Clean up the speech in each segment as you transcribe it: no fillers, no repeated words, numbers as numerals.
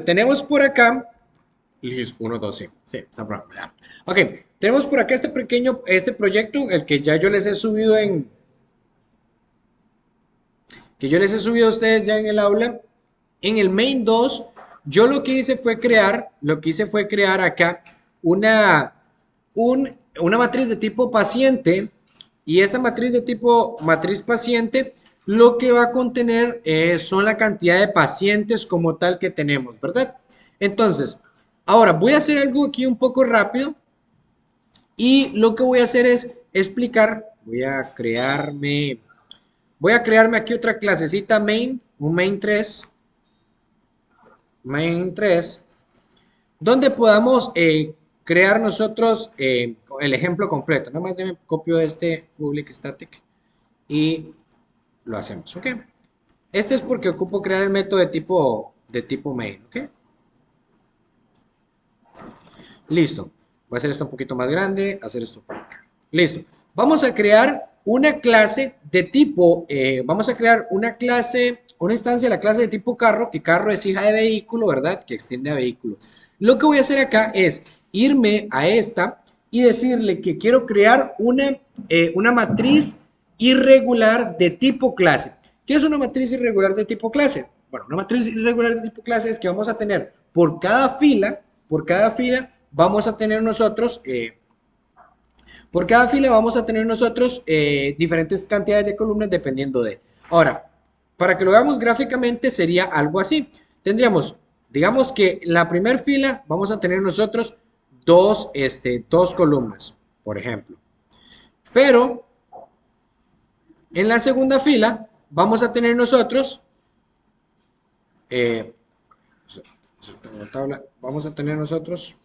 tenemos por acá, listo, 1, 2, sí, sí, está por acá. Ok, tenemos por acá este proyecto, el que ya yo les he subido que yo les he subido a ustedes ya en el aula. En el main 2 yo lo que hice fue crear acá una, una matriz de tipo paciente, y esta matriz de tipo matriz paciente lo que va a contener son la cantidad de pacientes como tal que tenemos, ¿verdad? Entonces, ahora voy a hacer algo aquí un poco rápido, y lo que voy a hacer es explicar, voy a crearme aquí otra clasecita main, un main 3, donde podamos crear nosotros el ejemplo completo. Nada más me copio este public static y lo hacemos, ¿ok? Este es porque ocupo crear el método de tipo main, ¿ok? Listo. Voy a hacer esto un poquito más grande, hacer esto por acá. Listo. Vamos a crear una clase de tipo, vamos a crear una instancia de la clase de tipo carro, que carro es hija de vehículo, ¿verdad? Que extiende a vehículo. Lo que voy a hacer acá es irme a esta y decirle que quiero crear una matriz irregular de tipo clase. ¿Qué es una matriz irregular de tipo clase? Bueno, una matriz irregular de tipo clase es que vamos a tener por cada fila vamos a tener nosotros, diferentes cantidades de columnas dependiendo de. Ahora, para que lo veamos gráficamente sería algo así. Tendríamos, digamos que en la primera fila vamos a tener nosotros dos columnas, por ejemplo. Pero en la segunda fila vamos a tener nosotros, eh, vamos a tener nosotros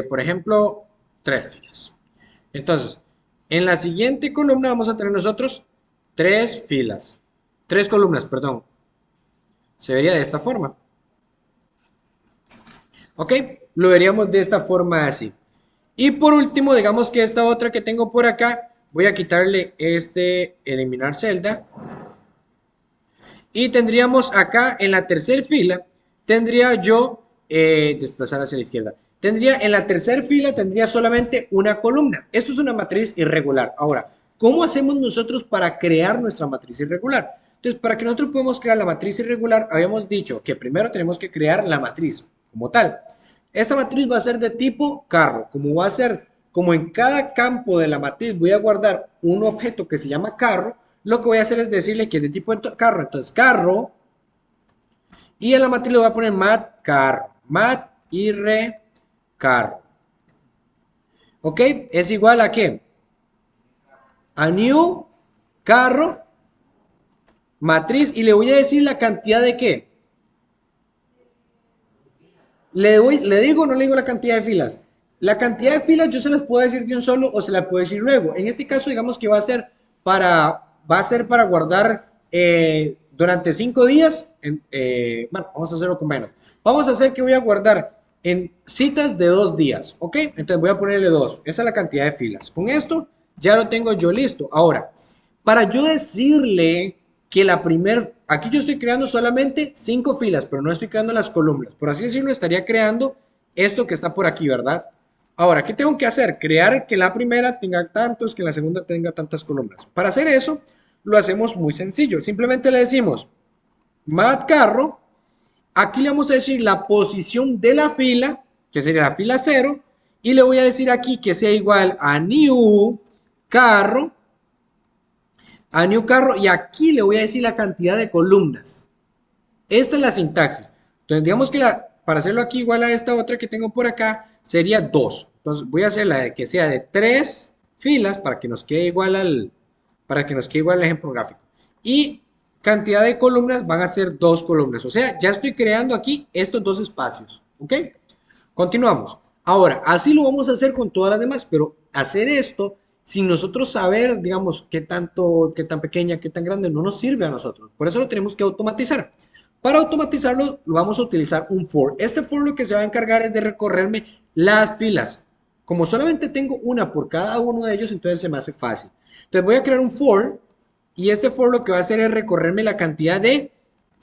por ejemplo, 3 filas. Entonces, en la siguiente columna vamos a tener nosotros 3 filas. 3 columnas, perdón. Se vería de esta forma. ¿Ok? Lo veríamos de esta forma así. Y por último, digamos que esta otra que tengo por acá, voy a quitarle eliminar celda. Y tendríamos acá en la tercera fila, tendría yo, desplazar hacia la izquierda, tendría en la tercera fila, tendría solamente una columna. Esto es una matriz irregular. Ahora, ¿cómo hacemos nosotros para crear nuestra matriz irregular? Entonces, para que nosotros podamos crear la matriz irregular, habíamos dicho que primero tenemos que crear la matriz como tal. Esta matriz va a ser de tipo carro, como en cada campo de la matriz voy a guardar un objeto que se llama carro. Lo que voy a hacer es decirle que es de tipo carro. Entonces, carro. Y en la matriz le voy a poner mat carro. Mat irre carro. ¿Ok? Es igual a qué? A new carro matriz. Y le voy a decir la cantidad de qué. Le digo o no le digo la cantidad de filas. La cantidad de filas yo se las puedo decir de un solo o se las puedo decir luego. En este caso, digamos que va a ser para guardar durante 5 días. Bueno, vamos a hacerlo con menos. Vamos a hacer que voy a guardar en citas de 2 días. ¿Ok? Entonces voy a ponerle 2. Esa es la cantidad de filas. Con esto ya lo tengo yo listo. Ahora, para yo decirle que aquí yo estoy creando solamente 5 filas, pero no estoy creando las columnas. Por así decirlo, estaría creando esto que está por aquí, ¿verdad? Ahora, ¿qué tengo que hacer? Crear que la primera tenga tantos, que la segunda tenga tantas columnas. Para hacer eso, lo hacemos muy sencillo. Simplemente le decimos mat carro. Aquí le vamos a decir la posición de la fila, que sería la fila 0. Y le voy a decir aquí que sea igual a new carro, y aquí le voy a decir la cantidad de columnas. Esta es la sintaxis. Entonces, digamos que para hacerlo aquí igual a esta otra que tengo por acá, sería 2. Entonces, voy a hacer la de que sea de 3 filas para que nos quede igual al ejemplo gráfico. Y cantidad de columnas van a ser 2 columnas. O sea, ya estoy creando aquí estos 2 espacios. ¿Ok? Continuamos. Ahora, así lo vamos a hacer con todas las demás, pero hacer esto sin nosotros saber, digamos, qué tanto, qué tan pequeña, qué tan grande, no nos sirve a nosotros. Por eso lo tenemos que automatizar. Para automatizarlo, lo vamos a utilizar un for. Este for lo que se va a encargar es de recorrerme las filas. Como solamente tengo una por cada uno de ellos, entonces se me hace fácil. Entonces voy a crear un for, y este for lo que va a hacer es recorrerme la cantidad de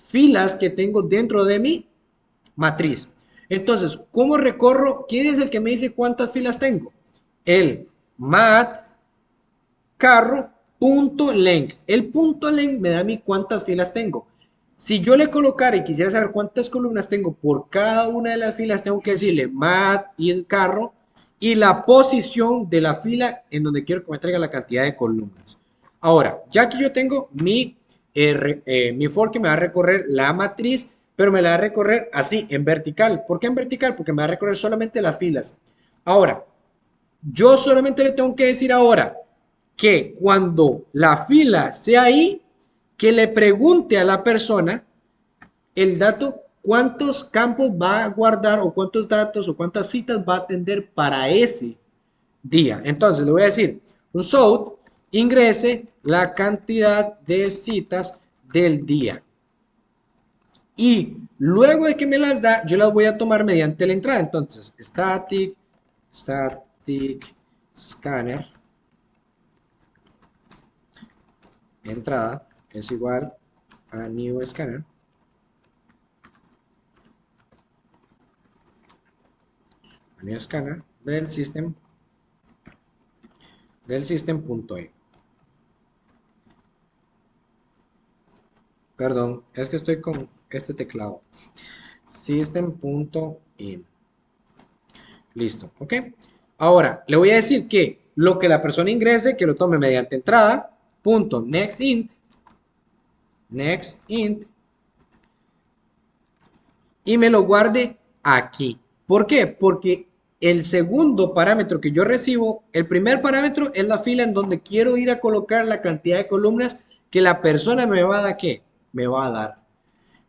filas que tengo dentro de mi matriz. Entonces, ¿cómo recorro? ¿Quién es el que me dice cuántas filas tengo? El mat carro.length. El punto length me da a mí cuántas filas tengo. Si yo le colocara y quisiera saber cuántas columnas tengo por cada una de las filas, tengo que decirle mat y el carro y la posición de la fila en donde quiero que me traiga la cantidad de columnas. Ahora, ya que yo tengo mi for que me va a recorrer la matriz, pero me la va a recorrer así, en vertical. ¿Por qué en vertical? Porque me va a recorrer solamente las filas. Ahora, yo solamente le tengo que decir ahora que cuando la fila sea ahí, que le pregunte a la persona el dato, cuántos campos va a guardar o cuántos datos o cuántas citas va a atender para ese día. Entonces le voy a decir, un sort ingrese la cantidad de citas del día. Y luego de que me las da, yo las voy a tomar mediante la entrada. Entonces, static scanner entrada es igual a new scanner del system.in. Perdón, es que estoy con este teclado. System.in. Listo, ¿ok? Ahora, le voy a decir que lo que la persona ingrese, que lo tome mediante entrada, punto nextInt, y me lo guarde aquí. ¿Por qué? Porque el segundo parámetro que yo recibo, el primer parámetro es la fila en donde quiero ir a colocar la cantidad de columnas que la persona me va a dar, ¿qué? Me va a dar.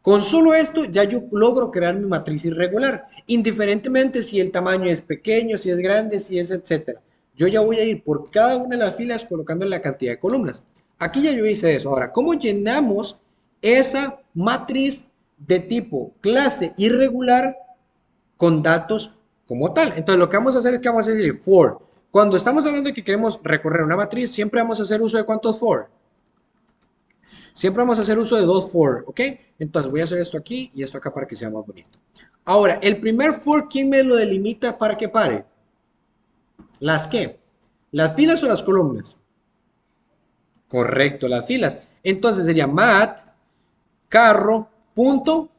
Con solo esto ya yo logro crear mi matriz irregular, indiferentemente si el tamaño es pequeño, si es grande, si es etcétera. Yo ya voy a ir por cada una de las filas colocando la cantidad de columnas. Aquí ya yo hice eso. Ahora, ¿cómo llenamos esa matriz de tipo clase irregular con datos como tal? Entonces lo que vamos a hacer es que vamos a decir for. Cuando estamos hablando de que queremos recorrer una matriz, siempre vamos a hacer uso de ¿cuántos for? Siempre vamos a hacer uso de dos for, ¿ok? Entonces voy a hacer esto aquí y esto acá para que sea más bonito. Ahora, el primer for, ¿quién me lo delimita para que pare? ¿Las qué? ¿Las filas o las columnas? Correcto, las filas. Entonces sería mat carro punto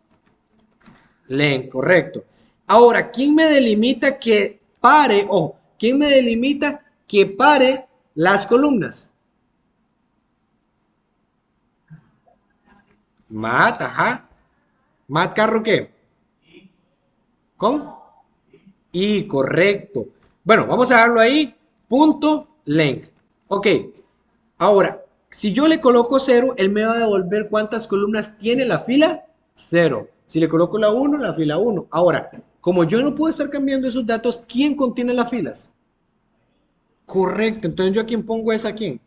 len, correcto. Ahora, ¿quién me delimita que pare o quién me delimita que pare las columnas? Mat, ajá. Mat carro ¿qué? ¿Cómo? Y correcto. Bueno, vamos a darlo ahí. Punto length. Ok. Ahora, si yo le coloco 0, él me va a devolver cuántas columnas tiene la fila. 0. Si le coloco la 1, la fila 1. Ahora, como yo no puedo estar cambiando esos datos, ¿quién contiene las filas? Correcto. Entonces, ¿yo a quién pongo esa quién?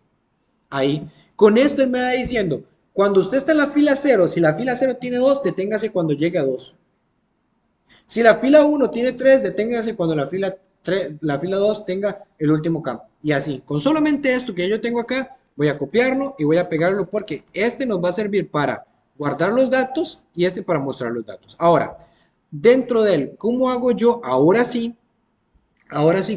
Ahí. Con esto él me va diciendo, cuando usted está en la fila 0, si la fila 0 tiene 2, deténgase cuando llegue a 2. Si la fila 1 tiene 3, deténgase cuando la fila 2 tenga el último campo. Y así, con solamente esto que yo tengo acá, voy a copiarlo y voy a pegarlo porque este nos va a servir para guardar los datos y este para mostrar los datos. Ahora, dentro de él, ¿cómo hago yo? Ahora sí,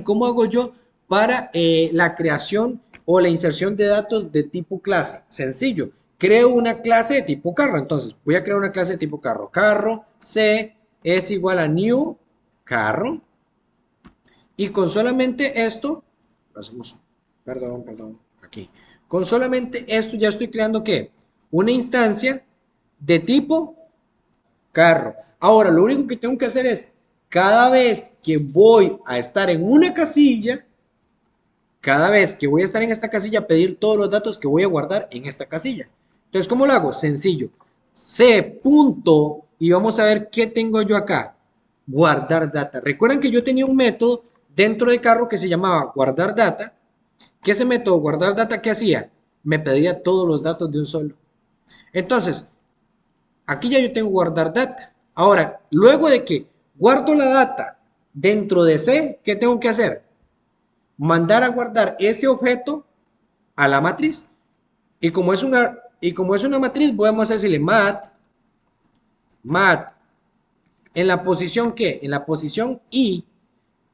¿cómo hago yo para la creación o la inserción de datos de tipo clase? Sencillo, creo una clase de tipo carro. Entonces, voy a crear una clase de tipo carro. Carro C es igual a new carro. Y con solamente esto, hacemos, perdón, aquí. Con solamente esto ya estoy creando ¿qué? Una instancia de tipo carro. Ahora, lo único que tengo que hacer es, cada vez que voy a estar en una casilla, cada vez que voy a estar en esta casilla, pedir todos los datos que voy a guardar en esta casilla. Entonces, ¿cómo lo hago? Sencillo. C punto, y vamos a ver qué tengo yo acá. Guardar data. Recuerdan que yo tenía un método dentro de carro que se llamaba guardar data. ¿Qué ese método guardar data qué hacía? Me pedía todos los datos de un solo. Entonces, aquí ya yo tengo guardar data. Ahora, luego de que guardo la data dentro de C, ¿qué tengo que hacer? Mandar a guardar ese objeto a la matriz. Y como es una matriz, podemos decirle mat mat. ¿En la posición qué? En la posición I,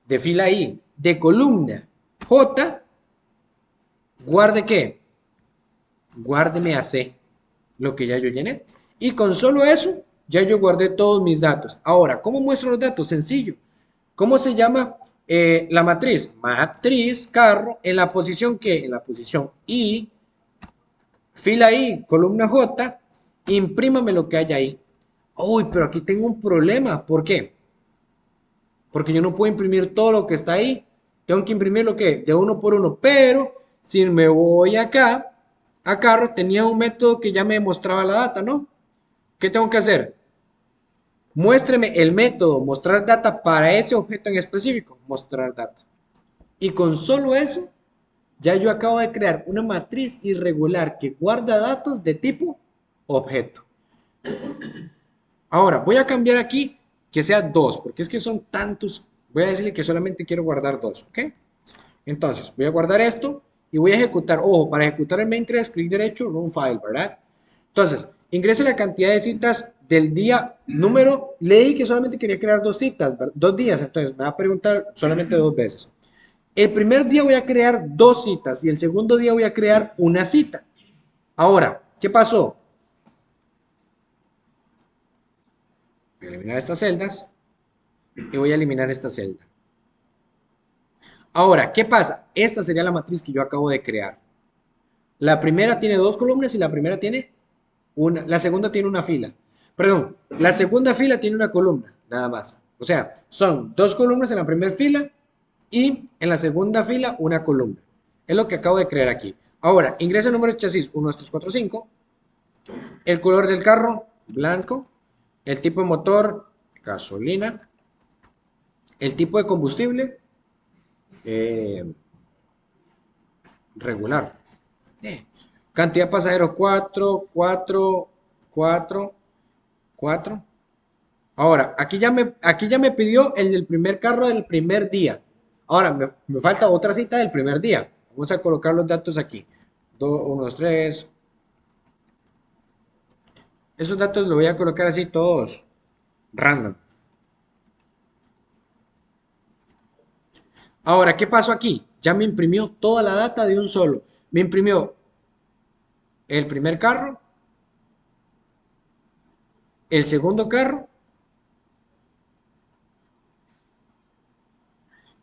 de fila I, de columna J, guarde qué? Guárdeme a C, lo que ya yo llené. Y con solo eso, ya yo guardé todos mis datos. Ahora, ¿cómo muestro los datos? Sencillo. ¿Cómo se llama la matriz? Matriz carro, ¿en la posición qué? En la posición I, fila I, columna J, imprímame lo que haya ahí. Uy, pero aquí tengo un problema. ¿Por qué? Porque yo no puedo imprimir todo lo que está ahí. Tengo que imprimir lo que de uno por uno. Pero si me voy acá, a carro, tenía un método que ya me mostraba la data, ¿no? ¿Qué tengo que hacer? Muéstreme el método mostrar data para ese objeto en específico. Mostrar data. Y con solo eso, ya yo acabo de crear una matriz irregular que guarda datos de tipo objeto. Ahora, voy a cambiar aquí que sea 2, porque es que son tantos. Voy a decirle que solamente quiero guardar 2, ¿ok? Entonces, voy a guardar esto y voy a ejecutar. Ojo, para ejecutar el main thread, clic derecho, run file, ¿verdad? Entonces, ingrese la cantidad de citas del día número. Leí que solamente quería crear 2 citas, 2 días, entonces me va a preguntar solamente 2 veces. El primer día voy a crear 2 citas y el segundo día voy a crear una cita. Ahora, ¿qué pasó? Voy a eliminar estas celdas y voy a eliminar esta celda. Ahora, ¿qué pasa? Esta sería la matriz que yo acabo de crear. La primera tiene 2 columnas y la primera tiene una. La segunda tiene una fila. Perdón, la segunda fila tiene una columna, nada más. O sea, son 2 columnas en la primera fila y en la segunda fila una columna. Es lo que acabo de crear aquí. Ahora, ingresa el número de chasis 1, 2, 3, 4, 5. El color del carro, blanco. El tipo de motor, gasolina. El tipo de combustible, eh, regular. Cantidad de pasajeros, 4, 4, 4, 4. Ahora, aquí ya me pidió el del primer carro del primer día. Ahora, me falta otra cita del primer día. Vamos a colocar los datos aquí. 1, 2, 3. Esos datos los voy a colocar así todos random. Ahora, ¿qué pasó aquí? Ya me imprimió toda la data de un solo. Me imprimió el primer carro, el segundo carro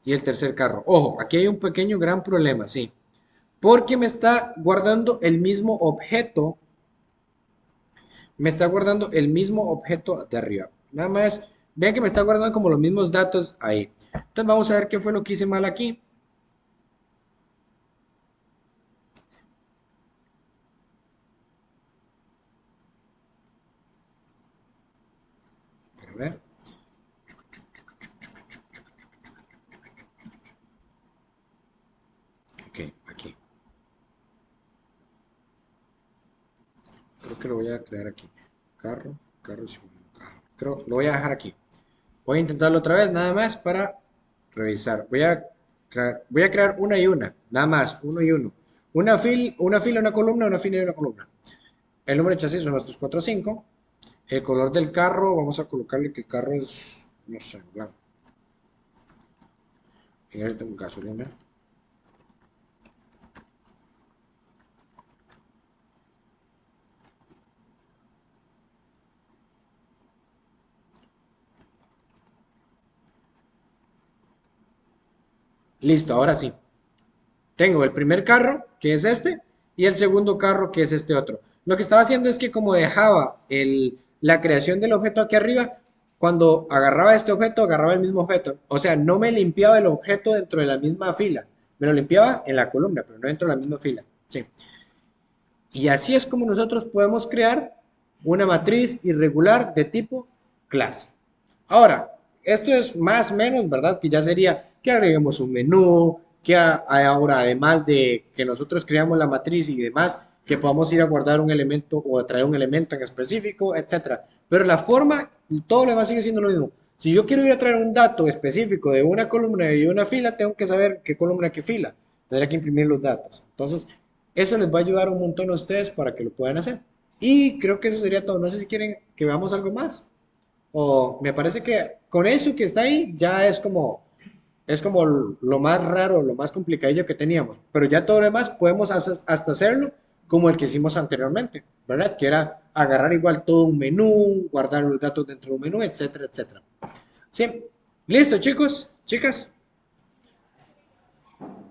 y el tercer carro. Ojo, aquí hay un pequeño gran problema, sí. Porque me está guardando el mismo objeto. Me está guardando el mismo objeto de arriba. Nada más, vean que me está guardando como los mismos datos ahí. Entonces vamos a ver qué fue lo que hice mal aquí. Para ver. Ok, aquí. Creo que lo voy a crear aquí. Carro, carro, segundo carro. Creo, lo voy a dejar aquí. Voy a intentarlo otra vez, nada más para revisar. Voy a crear una y una, nada más, uno y uno. Una fila, una columna, una fila y una columna. El número de chasis son los 345. El color del carro, vamos a colocarle que el carro es, no sé, blanco. Y ahorita tengo gasolina. Listo, ahora sí. Tengo el primer carro, que es este, y el segundo carro, que es este otro. Lo que estaba haciendo es que como dejaba la creación del objeto aquí arriba, cuando agarraba este objeto, agarraba el mismo objeto. O sea, no me limpiaba el objeto dentro de la misma fila. Me lo limpiaba en la columna, pero no dentro de la misma fila. Sí. Y así es como nosotros podemos crear una matriz irregular de tipo clase. Ahora, esto es más o menos, ¿verdad? Que ya sería que agreguemos un menú, que ahora además de que nosotros creamos la matriz y demás, que podamos ir a guardar un elemento o a traer un elemento en específico, etcétera. Pero la forma, todo lo demás sigue siendo lo mismo. Si yo quiero ir a traer un dato específico de una columna y una fila, tengo que saber qué columna, qué fila. Tendré que imprimir los datos. Entonces, eso les va a ayudar un montón a ustedes para que lo puedan hacer. Y creo que eso sería todo. No sé si quieren que veamos algo más. O me parece que con eso que está ahí ya es como lo más raro, lo más complicadillo que teníamos. Pero ya todo lo demás podemos hasta hacerlo como el que hicimos anteriormente, ¿verdad? Que era agarrar igual todo un menú, guardar los datos dentro de un menú, etcétera, etcétera. Sí, listo chicos, chicas.